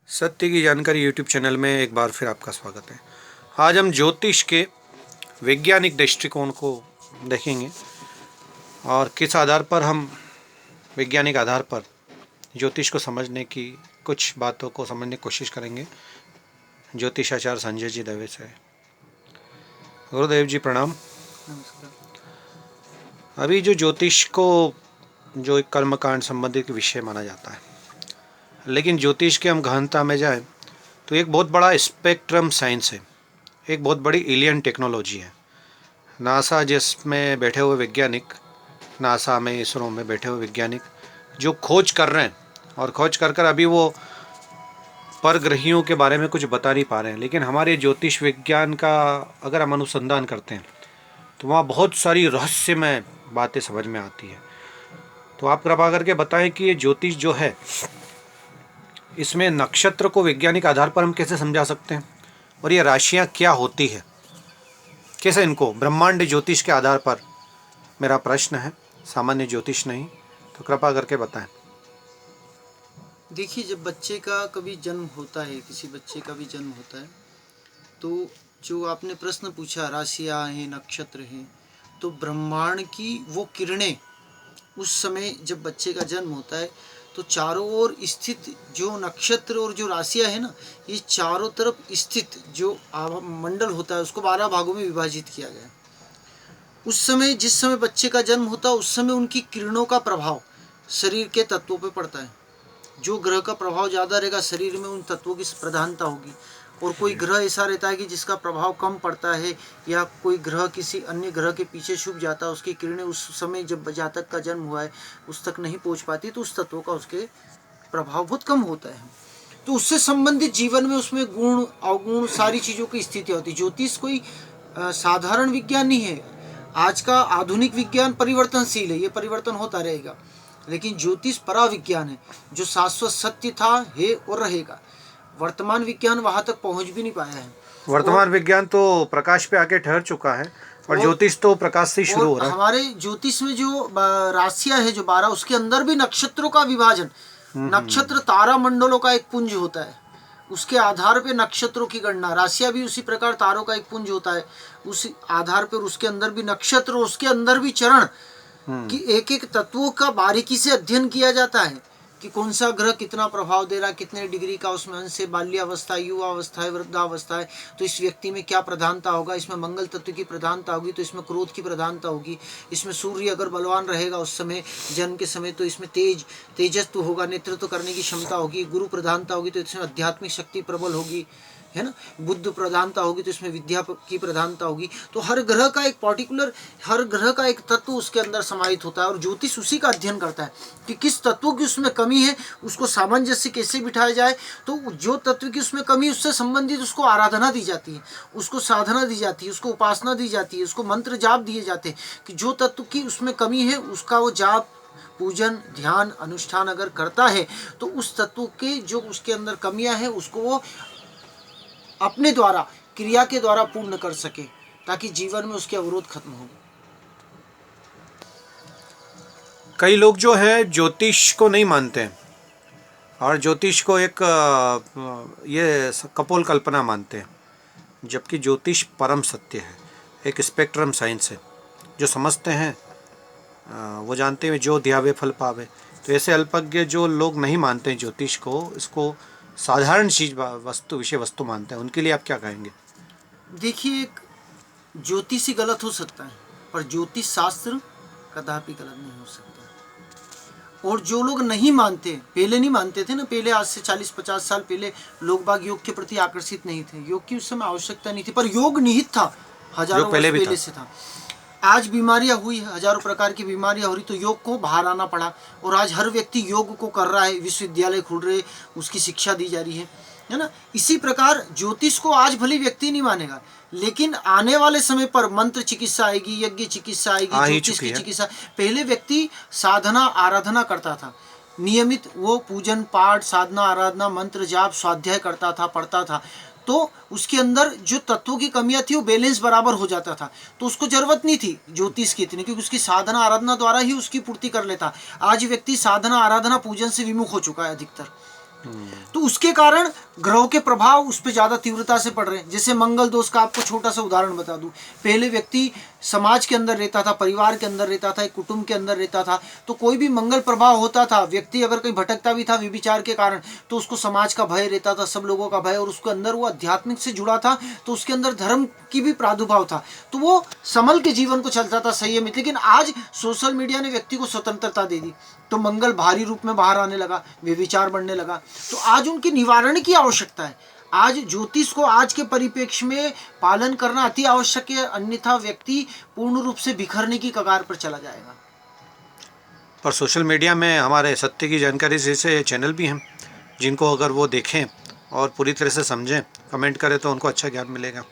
सत्य की जानकारी यूट्यूब चैनल में एक बार फिर आपका स्वागत है। आज हम ज्योतिष के वैज्ञानिक दृष्टिकोण को देखेंगे और किस आधार पर हम वैज्ञानिक आधार पर ज्योतिष को समझने की कुछ बातों को समझने की कोशिश करेंगे। ज्योतिषाचार्य संजय जी दवे से। गुरुदेव जी प्रणाम। नमस्कार। अभी जो ज्योतिष को जो एक कर्मकांड संबंधित विषय माना जाता है, लेकिन ज्योतिष के हम गहनता में जाएं तो एक बहुत बड़ा स्पेक्ट्रम साइंस है, एक बहुत बड़ी एलियन टेक्नोलॉजी है। नासा जिसमें बैठे हुए वैज्ञानिक, नासा में इसरो में बैठे हुए वैज्ञानिक जो खोज कर रहे हैं और खोज कर अभी वो परग्रहियों के बारे में कुछ बता नहीं पा रहे हैं, लेकिन हमारे ज्योतिष विज्ञान का अगर हम अनुसंधान करते हैं तो वहाँ बहुत सारी रहस्यमय बातें समझ में आती है। तो आप कृपा करके बताएं कि ये ज्योतिष जो है, इसमें नक्षत्र को वैज्ञानिक आधार पर हम कैसे समझा सकते हैं, और ये राशियाँ क्या होती है, कैसे इनको ब्रह्मांड ज्योतिष के आधार पर। मेरा प्रश्न है, सामान्य ज्योतिष नहीं, तो कृपा करके बताएं। देखिए, जब बच्चे का कभी जन्म होता है, किसी बच्चे का भी जन्म होता है, तो जो आपने प्रश्न पूछा, राशियाँ हैं, नक्षत्र हैं, तो ब्रह्मांड की वो किरणें उस समय जब बच्चे का जन्म होता है तो चारों ओर स्थित जो नक्षत्र और जो राशियाँ है ना, ये चारों तरफ स्थित जो मंडल होता है उसको 12 भागों में विभाजित किया गया है। उस समय जिस समय बच्चे का जन्म होता है उस समय उनकी किरणों का प्रभाव शरीर के तत्वों पे पड़ता है। जो ग्रह का प्रभाव ज़्यादा रहेगा शरीर में उन तत्वों की प्रधानता होगी, और कोई ग्रह ऐसा रहता है कि जिसका प्रभाव कम पड़ता है, या कोई ग्रह किसी अन्य ग्रह के पीछे छुप जाता है, उसकी किरणें उस समय जब जातक का जन्म हुआ है उस तक नहीं पहुंच पाती, तो उस तत्वों का उसके प्रभाव बहुत कम होता है। तो उससे संबंधित जीवन में उसमें गुण अवगुण सारी चीज़ों की स्थिति होती है। ज्योतिष कोई साधारण विज्ञान नहीं है। आज का आधुनिक विज्ञान परिवर्तनशील है, ये परिवर्तन होता रहेगा, लेकिन ज्योतिष पराविज्ञान है जो शाश्वत सत्य था, है और रहेगा। वर्तमान विज्ञान वहां तक पहुंच भी नहीं पाया है। वर्तमान विज्ञान तो प्रकाश पे आके ठहर चुका है, और ज्योतिष तो प्रकाश से ही शुरू हो रहा है। हमारे ज्योतिष में जो राशियां है, जो 12, उसके अंदर भी नक्षत्रों का विभाजन, नक्षत्र तारा मंडलों का एक पुंज होता है, उसके आधार पे नक्षत्रों की गणना। राशियां भी उसी प्रकार तारों का एक पुंज होता है, उस आधार पर उसके अंदर भी नक्षत्र, उसके अंदर भी चरण कि एक एक तत्वों का बारीकी से अध्ययन किया जाता है कि कौन सा ग्रह कितना प्रभाव दे रहा है, कितने डिग्री का उसमें अंश है, बाल्यावस्था, युवावस्था है, वृद्धावस्था है, तो इस व्यक्ति में क्या प्रधानता होगा। इसमें मंगल तत्व की प्रधानता होगी तो इसमें क्रोध की प्रधानता होगी। इसमें सूर्य अगर बलवान रहेगा उस समय जन्म के समय तो इसमें तेजस्व होगा, नेतृत्व करने की क्षमता होगी। गुरु प्रधानता होगी तो इसमें आध्यात्मिक शक्ति प्रबल होगी, है ना। बुद्ध प्रधानता होगी तो इसमें विद्या की प्रधानता होगी। तो हर ग्रह का एक पर्टिकुलर, हर ग्रह का एक तत्व उसके अंदर समाहित होता है, और ज्योतिष उसी का अध्ययन करता है कि किस तत्वों की उसमें कमी है, उसको सामंजस्य कैसे बिठाया जाए। तो जो तत्व की उसमें कमी, उससे संबंधित उसको आराधना दी जाती है, उसको साधना दी जाती है, उसको उपासना दी जाती है, उसको मंत्र जाप दिए जाते हैं कि जो तत्व की उसमें कमी है उसका वो जाप, पूजन, ध्यान, अनुष्ठान अगर करता है तो उस तत्व के जो उसके अंदर कमियां हैं उसको वो अपने द्वारा, क्रिया के द्वारा पूर्ण कर सके, ताकि जीवन में उसके अवरोध खत्म हो। कई लोग जो है ज्योतिष को नहीं मानते हैं और ज्योतिष को एक ये कपोल कल्पना मानते हैं, जबकि ज्योतिष परम सत्य है, एक स्पेक्ट्रम साइंस है। जो समझते हैं वो जानते हैं, जो ध्यावे फल पावे। तो ऐसे अल्पज्ञ जो लोग नहीं मानते हैं ज्योतिष को, इसको साधारण चीज वस्तु, विषय वस्तु मानते हैं, उनके लिए आप क्या कहेंगे? देखिए, एक ज्योतिषी गलत हो सकता है पर ज्योतिष शास्त्र कदापि गलत नहीं हो सकता। और जो लोग नहीं मानते, पहले नहीं मानते थे ना, पहले आज से 40-50 साल पहले लोग बाग योग के प्रति आकर्षित नहीं थे, योग की उस समय आवश्यकता नहीं थी, पर योग निहित था, हजारों वर्ष पहले से था। आज बीमारियां हुई, हजारों प्रकार की बीमारियां हो रही, तो योग को बाहर आना पड़ा, और आज हर व्यक्ति योग को कर रहा है, विश्वविद्यालय खुल रहे, उसकी शिक्षा दी जा रही है ना। इसी प्रकार ज्योतिष को आज भले व्यक्ति नहीं मानेगा, लेकिन आने वाले समय पर मंत्र चिकित्सा आएगी, यज्ञ चिकित्सा आएगी, ज्योतिष की चिकित्सा। पहले व्यक्ति साधना आराधना करता था, नियमित वो पूजन पाठ साधना आराधना मंत्र जाप स्वाध्याय करता था, पढ़ता था, तो उसके अंदर जो तत्वों की कमियां थी वो बैलेंस बराबर हो जाता था, तो उसको जरूरत नहीं थी ज्योतिष की इतनी, क्योंकि उसकी साधना आराधना द्वारा ही उसकी पूर्ति कर लेता। आज व्यक्ति साधना आराधना पूजन से विमुख हो चुका है अधिकतर, तो उसके कारण ग्रहों के प्रभाव उस पर ज़्यादा तीव्रता से पड़ रहे हैं। जैसे मंगल दोष का आपको छोटा सा उदाहरण बता दूं। पहले व्यक्ति समाज के अंदर रहता था, परिवार के अंदर रहता था, एक कुटुंब के अंदर रहता था, तो कोई भी मंगल प्रभाव होता था, व्यक्ति अगर कहीं भटकता भी था विचार के कारण, तो उसको समाज का भय रहता था, सब लोगों का भय, और उसके अंदर वो आध्यात्मिक से जुड़ा था, तो उसके अंदर धर्म की भी प्रादुर्भाव था, तो वो संभल के जीवन को चलता था संयमित। लेकिन आज सोशल मीडिया ने व्यक्ति को स्वतंत्रता दे दी, तो मंगल भारी रूप में बाहर आने लगा, व्यभिचार बढ़ने लगा, तो आज उनकी निवारण की आवश्यकता है। आज ज्योतिष को आज के परिप्रेक्ष्य में पालन करना अति आवश्यक है, अन्यथा व्यक्ति पूर्ण रूप से बिखरने की कगार पर चला जाएगा। पर सोशल मीडिया में हमारे सत्य की जानकारी जैसे चैनल भी हैं, जिनको अगर वो देखें और पूरी तरह से समझें, कमेंट करें, तो उनको अच्छा ज्ञान मिलेगा।